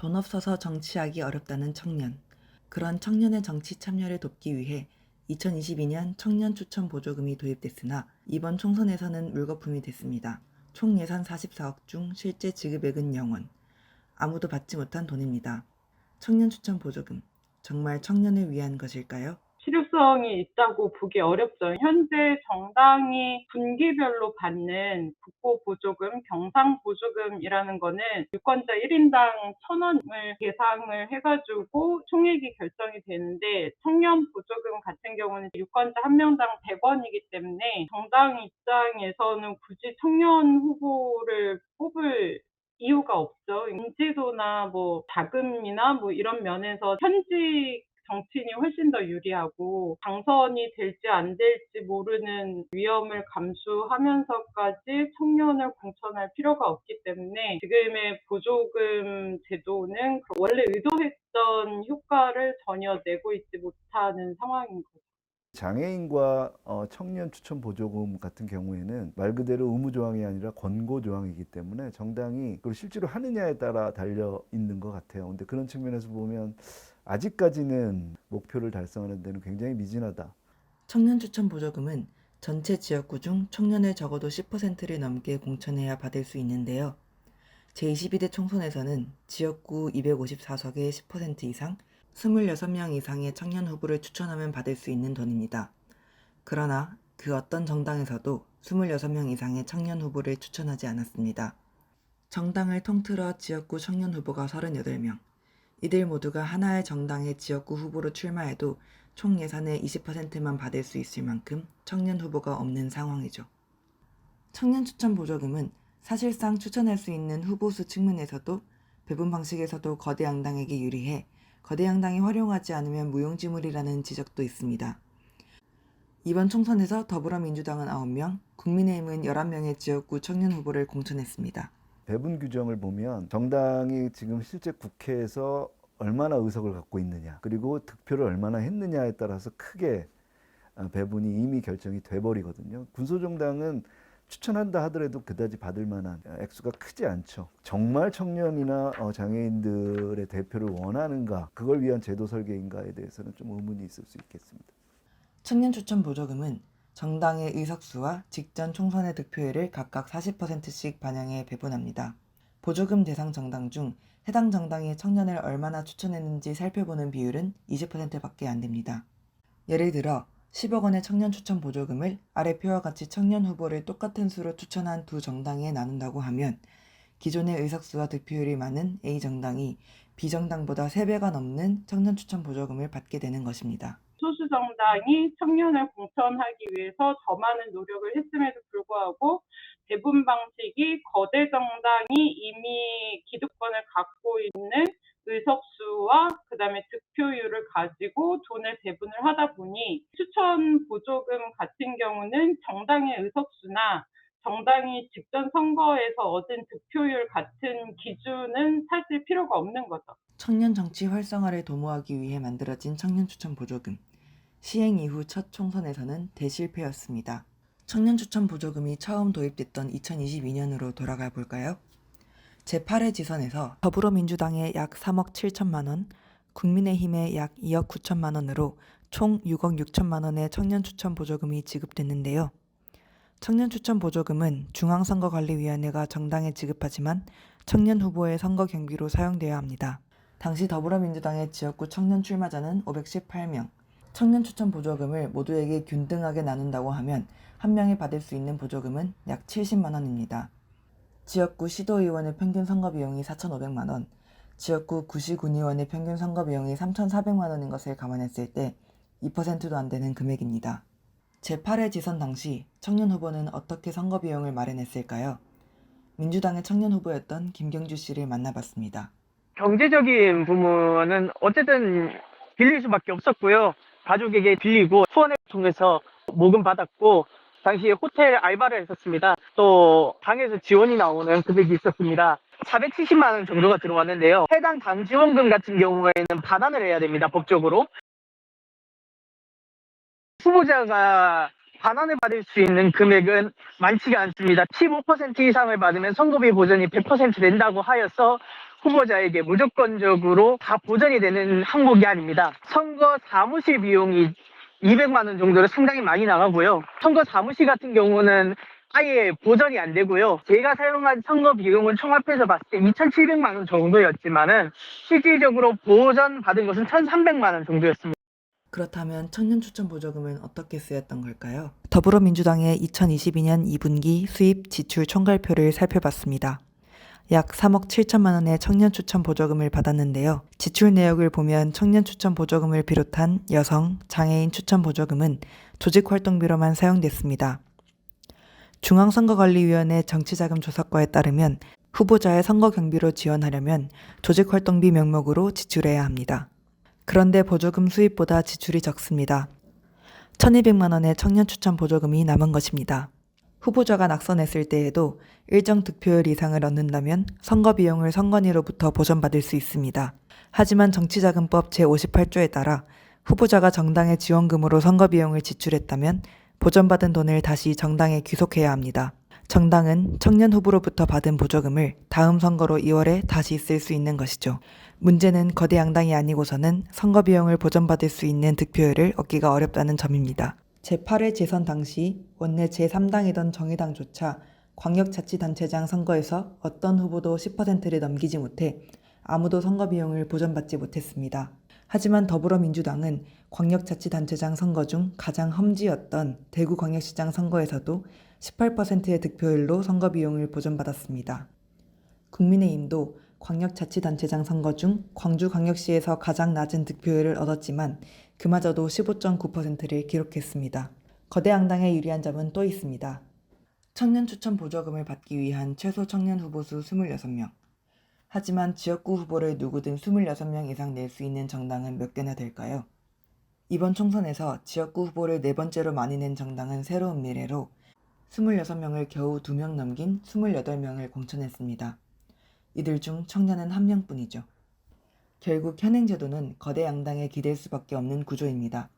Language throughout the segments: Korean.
돈 없어서 정치하기 어렵다는 청년. 그런 청년의 정치 참여를 돕기 위해 2022년 청년 추천 보조금이 도입됐으나 이번 총선에서는 물거품이 됐습니다. 총 예산 44억 중 실제 지급액은 0원. 아무도 받지 못한 돈입니다. 청년 추천 보조금. 정말 청년을 위한 것일까요? 실효성이 있다고 보기 어렵죠. 현재 정당이 분기별로 받는 국고보조금, 경상보조금이라는 거는 유권자 1인당 1,000원을 계상을 해가지고 총액이 결정이 되는데, 청년보조금 같은 경우는 유권자 한 명당 100원이기 때문에 정당 입장에서는 굳이 청년 후보를 뽑을 이유가 없죠. 인지도나 자금이나 이런 면에서 현직 정치인이 훨씬 더 유리하고, 당선이 될지 안 될지 모르는 위험을 감수하면서까지 청년을 공천할 필요가 없기 때문에 지금의 보조금 제도는 원래 의도했던 효과를 전혀 내고 있지 못하는 상황인 거죠. 장애인과 청년 추천 보조금 같은 경우에는 말 그대로 의무 조항이 아니라 권고 조항이기 때문에 정당이 그걸 실제로 하느냐에 따라 달려 있는 것 같아요. 근데 그런 측면에서 보면 아직까지는 목표를 달성하는 데는 굉장히 미진하다. 청년 추천 보조금은 전체 지역구 중 청년을 적어도 10%를 넘게 공천해야 받을 수 있는데요. 제22대 총선에서는 지역구 254석의 10% 이상, 26명 이상의 청년 후보를 추천하면 받을 수 있는 돈입니다. 그러나 그 어떤 정당에서도 26명 이상의 청년 후보를 추천하지 않았습니다. 정당을 통틀어 지역구 청년 후보가 38명, 이들 모두가 하나의 정당의 지역구 후보로 출마해도 총 예산의 20%만 받을 수 있을 만큼 청년 후보가 없는 상황이죠. 청년 추천 보조금은 사실상 추천할 수 있는 후보 수 측면에서도 배분 방식에서도 거대 양당에게 유리해 거대 양당이 활용하지 않으면 무용지물이라는 지적도 있습니다. 이번 총선에서 더불어민주당은 9명, 국민의힘은 11명의 지역구 청년 후보를 공천했습니다. 배분 규정을 보면 정당이 지금 실제 국회에서 얼마나 의석을 갖고 있느냐, 그리고 득표를 얼마나 했느냐에 따라서 크게 배분이 이미 결정이 돼버리거든요. 군소정당은 추천한다 하더라도 그다지 받을 만한 액수가 크지 않죠. 정말 청년이나 장애인들의 대표를 원하는가, 그걸 위한 제도 설계인가에 대해서는 좀 의문이 있을 수 있겠습니다. 청년 추천 보조금은 정당의 의석수와 직전 총선의 득표율을 각각 40%씩 반영해 배분합니다. 보조금 대상 정당 중 해당 정당이 청년을 얼마나 추천했는지 살펴보는 비율은 20%밖에 안 됩니다. 예를 들어 10억 원의 청년 추천 보조금을 아래 표와 같이 청년 후보를 똑같은 수로 추천한 두 정당에 나눈다고 하면 기존의 의석수와 득표율이 많은 A 정당이 B 정당보다 3배가 넘는 청년 추천 보조금을 받게 되는 것입니다. 소수 정당이 청년을 공천하기 위해서 더 많은 노력을 했음에도 불구하고 배분 방식이 거대 정당이 이미 기득권을 갖고 있는 의석수와 그다음에 득표율을 가지고 돈을 배분을 하다 보니, 추천 보조금 같은 경우는 정당의 의석수나 정당이 직전 선거에서 얻은 득표율 같은 기준은 사실 필요가 없는 거죠. 청년 정치 활성화를 도모하기 위해 만들어진 청년 추천 보조금. 시행 이후 첫 총선에서는 대실패였습니다. 청년 추천 보조금이 처음 도입됐던 2022년으로 돌아가 볼까요? 제8회 지선에서 더불어민주당의 약 3억 7천만 원, 국민의힘의 약 2억 9천만 원으로 총 6억 6천만 원의 청년 추천 보조금이 지급됐는데요. 청년 추천 보조금은 중앙선거관리위원회가 정당에 지급하지만 청년 후보의 선거 경비로 사용되어야 합니다. 당시 더불어민주당의 지역구 청년 출마자는 518명. 청년 추천 보조금을 모두에게 균등하게 나눈다고 하면 한 명이 받을 수 있는 보조금은 약 70만 원입니다. 지역구 시도의원의 평균 선거비용이 4,500만 원, 지역구 구시군의원의 평균 선거비용이 3,400만 원인 것을 감안했을 때 2%도 안 되는 금액입니다. 제8회 지선 당시 청년 후보는 어떻게 선거비용을 마련했을까요? 민주당의 청년 후보였던 김경주 씨를 만나봤습니다. 경제적인 부분은 어쨌든 빌릴 수밖에 없었고요. 가족에게 빌리고 후원을 통해서 모금 받았고, 당시에 호텔 알바를 했었습니다. 또 당에서 지원이 나오는 금액이 있었습니다. 470만 원 정도가 들어왔는데요. 해당 당 지원금 같은 경우에는 반환을 해야 됩니다, 법적으로. 후보자가 반환을 받을 수 있는 금액은 많지가 않습니다. 15% 이상을 받으면 선거비 보전이 100% 된다고 하여서 후보자에게 무조건적으로 다 보전이 되는 항목이 아닙니다. 선거 사무실 비용이 200만 원 정도로 상당히 많이 나가고요. 선거 사무실 같은 경우는 아예 보전이 안 되고요. 제가 사용한 선거 비용은 총합해서 봤을 때 2,700만 원 정도였지만은 실질적으로 보전 받은 것은 1,300만 원 정도였습니다. 그렇다면 청년 추천 보조금은 어떻게 쓰였던 걸까요? 더불어민주당의 2022년 2분기 수입 지출 총괄표를 살펴봤습니다. 약 3억 7천만 원의 청년 추천 보조금을 받았는데요. 지출 내역을 보면 청년 추천 보조금을 비롯한 여성, 장애인 추천 보조금은 조직 활동비로만 사용됐습니다. 중앙선거관리위원회 정치자금 조사과에 따르면 후보자의 선거 경비로 지원하려면 조직 활동비 명목으로 지출해야 합니다. 그런데 보조금 수입보다 지출이 적습니다. 1,200만 원의 청년 추천 보조금이 남은 것입니다. 후보자가 낙선했을 때에도 일정 득표율 이상을 얻는다면 선거 비용을 선관위로부터 보전받을 수 있습니다. 하지만 정치자금법 제58조에 따라 후보자가 정당의 지원금으로 선거 비용을 지출했다면 보전받은 돈을 다시 정당에 귀속해야 합니다. 정당은 청년 후보로부터 받은 보조금을 다음 선거로 2월에 다시 쓸 수 있는 것이죠. 문제는 거대 양당이 아니고서는 선거 비용을 보전받을 수 있는 득표율을 얻기가 어렵다는 점입니다. 제8회 재선 당시 원내 제3당이던 정의당조차 광역자치단체장 선거에서 어떤 후보도 10%를 넘기지 못해 아무도 선거 비용을 보전받지 못했습니다. 하지만 더불어민주당은 광역자치단체장 선거 중 가장 험지였던 대구광역시장 선거에서도 18%의 득표율로 선거 비용을 보전받았습니다. 국민의힘도 광역자치단체장 선거 중 광주광역시에서 가장 낮은 득표율을 얻었지만 그마저도 15.9%를 기록했습니다. 거대 양당에 유리한 점은 또 있습니다. 청년 추천 보조금을 받기 위한 최소 청년 후보 수 26명. 하지만 지역구 후보를 누구든 26명 이상 낼 수 있는 정당은 몇 개나 될까요? 이번 총선에서 지역구 후보를 네 번째로 많이 낸 정당은 새로운 미래로 26명을 겨우 2명 넘긴 28명을 공천했습니다. 이들 중 청년은 1명뿐이죠. 결국 현행 제도는 거대 양당에 기댈 수밖에 없는 구조입니다.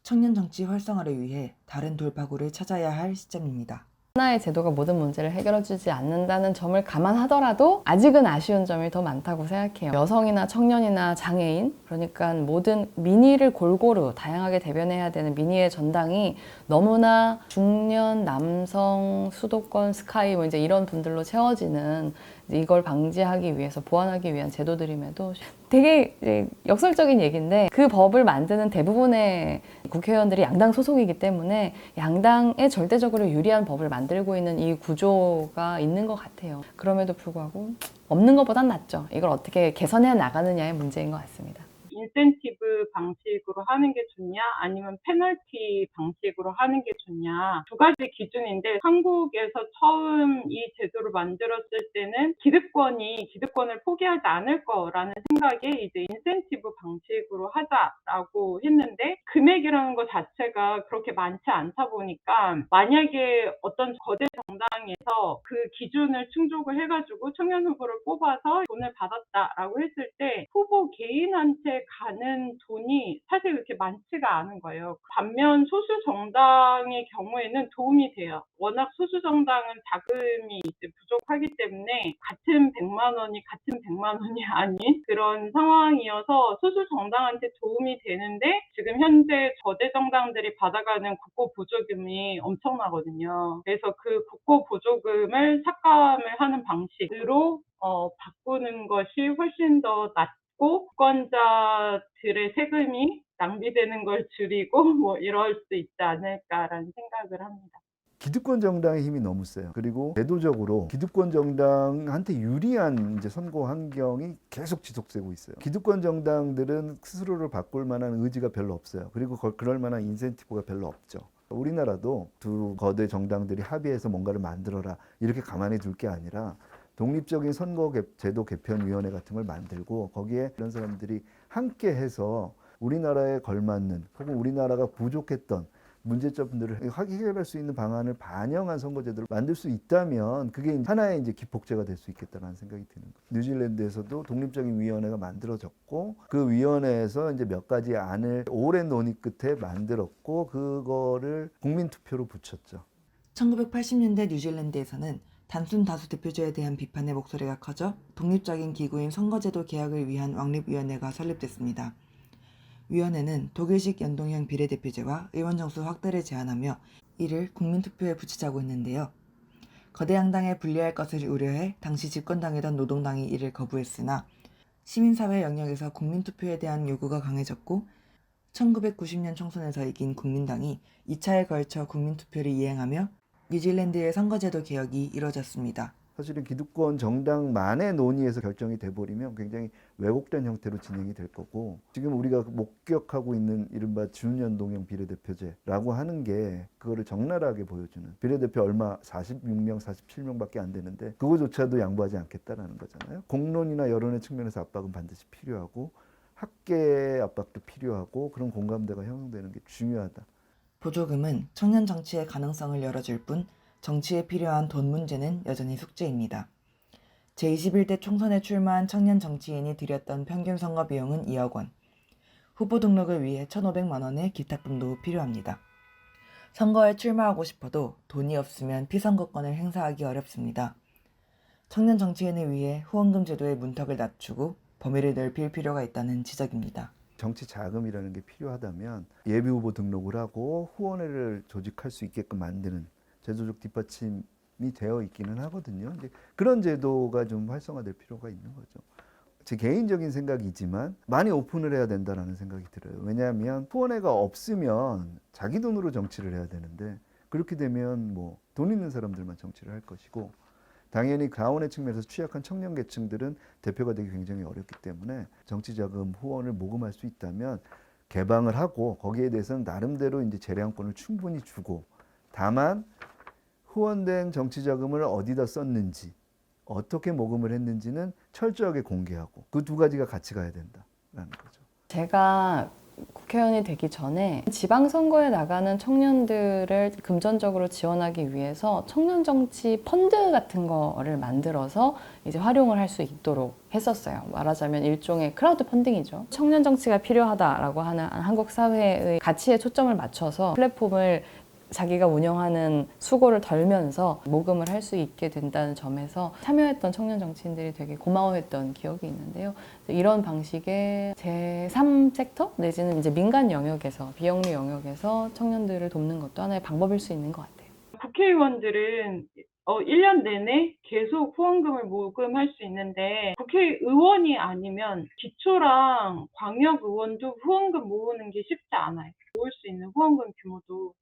청년 정치 활성화를 위해 다른 돌파구를 찾아야 할 시점입니다. 하나의 제도가 모든 문제를 해결해주지 않는다는 점을 감안하더라도 아직은 아쉬운 점이 더 많다고 생각해요. 여성이나 청년이나 장애인, 그러니까 모든 민의를 골고루 다양하게 대변해야 되는 민의의 전당이 너무나 중년, 남성, 수도권, 스카이 이제 이런 분들로 채워지는 이걸 방지하기 위해서 보완하기 위한 제도들임에도 되게 역설적인 얘기인데 그 법을 만드는 대부분의 국회의원들이 양당 소속이기 때문에 양당에 절대적으로 유리한 법을 만들고 있는 이 구조가 있는 것 같아요. 그럼에도 불구하고 없는 것보단 낫죠. 이걸 어떻게 개선해 나가느냐의 문제인 것 같습니다. 인센티브 방식으로 하는 게 좋냐 아니면 페널티 방식으로 하는 게 좋냐 두 가지 기준인데 한국에서 처음 이 제도를 만들었을 때는 기득권을 포기하지 않을 거라는 생각에 이제 인센티브 방식으로 하자라고 했는데 금액이라는 것 자체가 그렇게 많지 않다 보니까 만약에 어떤 거대 정당에서 그 기준을 충족을 해가지고 청년 후보를 뽑아서 돈을 받았다라고 했을 때 후보 개인한테 가는 돈이 사실 그렇게 많지가 않은 거예요. 반면 소수 정당의 경우에는 도움이 돼요. 워낙 소수 정당은 자금이 이제 부족하기 때문에 같은 100만 원이 아닌 그런 상황이어서 소수 정당한테 도움이 되는데 지금 현재 거대 정당들이 받아가는 국고 보조금이 엄청나거든요. 그래서 그 국고 보조금을 삭감을 하는 방식으로 바꾸는 것이 훨씬 더 낫고 유권자들의 세금이 낭비되는 걸 줄이고 뭐 이럴 수 있지 않을까라는 생각을 합니다. 기득권 정당의 힘이 너무 세요. 그리고 제도적으로 기득권 정당한테 유리한 이제 선거 환경이 계속 지속되고 있어요. 기득권 정당들은 스스로를 바꿀 만한 의지가 별로 없어요. 그리고 그럴 만한 인센티브가 별로 없죠. 우리나라도 두 거대 정당들이 합의해서 뭔가를 만들어라 이렇게 가만히 둘 게 아니라 독립적인 선거 제도 개편위원회 같은 걸 만들고 거기에 이런 사람들이 함께 해서 우리나라에 걸맞는 혹은 우리나라가 부족했던 문제점들을 해결할 수 있는 방안을 반영한 선거제도를 만들 수 있다면 그게 하나의 이제 기폭제가 될 수 있겠다는 생각이 드는 거예요. 뉴질랜드에서도 독립적인 위원회가 만들어졌고 그 위원회에서 이제 몇 가지 안을 오랜 논의 끝에 만들었고 그거를 국민 투표로 붙였죠. 1980년대 뉴질랜드에서는 단순 다수 대표제에 대한 비판의 목소리가 커져 독립적인 기구인 선거제도 개혁을 위한 왕립위원회가 설립됐습니다. 위원회는 독일식 연동형 비례대표제와 의원 정수 확대를 제안하며 이를 국민투표에 붙이자고 했는데요. 거대 양당에 불리할 것을 우려해 당시 집권당이던 노동당이 이를 거부했으나 시민사회 영역에서 국민투표에 대한 요구가 강해졌고 1990년 총선에서 이긴 국민당이 2차에 걸쳐 국민투표를 이행하며 뉴질랜드의 선거제도 개혁이 이뤄졌습니다. 사실은 기득권 정당만의 논의에서 결정이 돼버리면 굉장히 왜곡된 형태로 진행이 될 거고, 지금 우리가 목격하고 있는 이른바 준연동형 비례대표제라고 하는 게 그거를 적나라하게 보여주는, 비례대표 얼마 46명, 47명밖에 안 되는데 그거조차도 양보하지 않겠다라는 거잖아요. 공론이나 여론의 측면에서 압박은 반드시 필요하고 학계의 압박도 필요하고 그런 공감대가 형성되는 게 중요하다. 보조금은 청년 정치의 가능성을 열어줄 뿐 정치에 필요한 돈 문제는 여전히 숙제입니다. 제21대 총선에 출마한 청년 정치인이 들였던 평균 선거 비용은 2억 원. 후보 등록을 위해 1,500만 원의 기탁금도 필요합니다. 선거에 출마하고 싶어도 돈이 없으면 피선거권을 행사하기 어렵습니다. 청년 정치인을 위해 후원금 제도의 문턱을 낮추고 범위를 넓힐 필요가 있다는 지적입니다. 정치 자금이라는 게 필요하다면 예비 후보 등록을 하고 후원회를 조직할 수 있게끔 만드는 제도적 뒷받침이 되어 있기는 하거든요. 이제 그런 제도가 좀 활성화될 필요가 있는 거죠. 제 개인적인 생각이지만 많이 오픈을 해야 된다는 생각이 들어요. 왜냐하면 후원회가 없으면 자기 돈으로 정치를 해야 되는데, 그렇게 되면 뭐 돈 있는 사람들만 정치를 할 것이고, 당연히 가운의 측면에서 취약한 청년 계층들은 대표가 되기 굉장히 어렵기 때문에 정치자금 후원을 모금할 수 있다면 개방을 하고 거기에 대해서는 나름대로 이제 재량권을 충분히 주고, 다만 후원된 정치자금을 어디다 썼는지, 어떻게 모금을 했는지는 철저하게 공개하고, 그 두 가지가 같이 가야 된다라는 거죠. 제가 국회의원이 되기 전에 지방선거에 나가는 청년들을 금전적으로 지원하기 위해서 청년정치 펀드 같은 거를 만들어서 이제 활용을 할 수 있도록 했었어요. 말하자면 일종의 크라우드 펀딩이죠. 청년정치가 필요하다라고 하는 한국 사회의 가치에 초점을 맞춰서 플랫폼을 자기가 운영하는 수고를 덜면서 모금을 할 수 있게 된다는 점에서 참여했던 청년 정치인들이 되게 고마워했던 기억이 있는데요. 이런 방식의 제3섹터 내지는 이제 민간 영역에서, 비영리 영역에서 청년들을 돕는 것도 하나의 방법일 수 있는 것 같아요. 국회의원들은 1년 내내 계속 후원금을 모금할 수 있는데, 국회의원이 아니면 기초랑 광역의원도 후원금 모으는 게 쉽지 않아요. 모을 수 있는 후원금 규모도.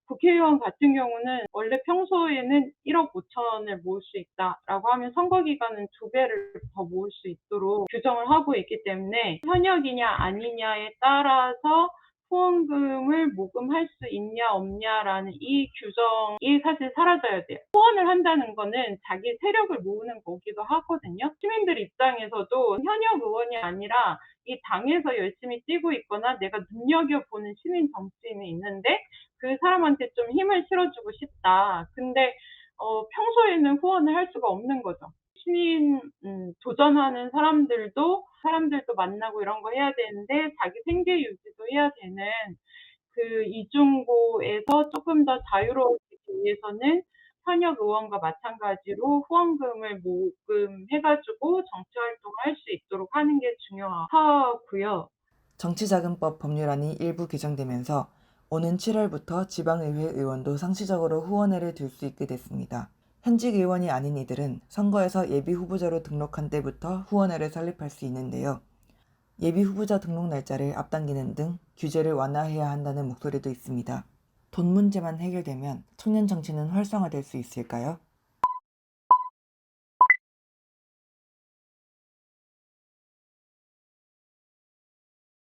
국회의원 같은 경우는 원래 평소에는 1억 5천을 모을 수 있다라고 하면 선거 기간은 2배를 더 모을 수 있도록 규정을 하고 있기 때문에 현역이냐 아니냐에 따라서 후원금을 모금할 수 있냐 없냐라는 이 규정이 사실 사라져야 돼요. 후원을 한다는 거는 자기 세력을 모으는 거기도 하거든요. 시민들 입장에서도 현역 의원이 아니라 이 당에서 열심히 뛰고 있거나 내가 눈여겨보는 시민 정치인이 있는데 그 사람한테 좀 힘을 실어주고 싶다. 근데 평소에는 후원을 할 수가 없는 거죠. 신인 도전하는 사람들도 만나고 이런 거 해야 되는데 자기 생계 유지도 해야 되는 그 이중고에서 조금 더 자유로워지기 위해서는 현역 의원과 마찬가지로 후원금을 모금해가지고 정치 활동을 할 수 있도록 하는 게 중요하고요. 정치자금법 법률안이 일부 개정되면서 오는 7월부터 지방의회 의원도 상시적으로 후원회를 둘 수 있게 됐습니다. 현직 의원이 아닌 이들은 선거에서 예비 후보자로 등록한 때부터 후원회를 설립할 수 있는데요. 예비 후보자 등록 날짜를 앞당기는 등 규제를 완화해야 한다는 목소리도 있습니다. 돈 문제만 해결되면 청년 정치는 활성화될 수 있을까요?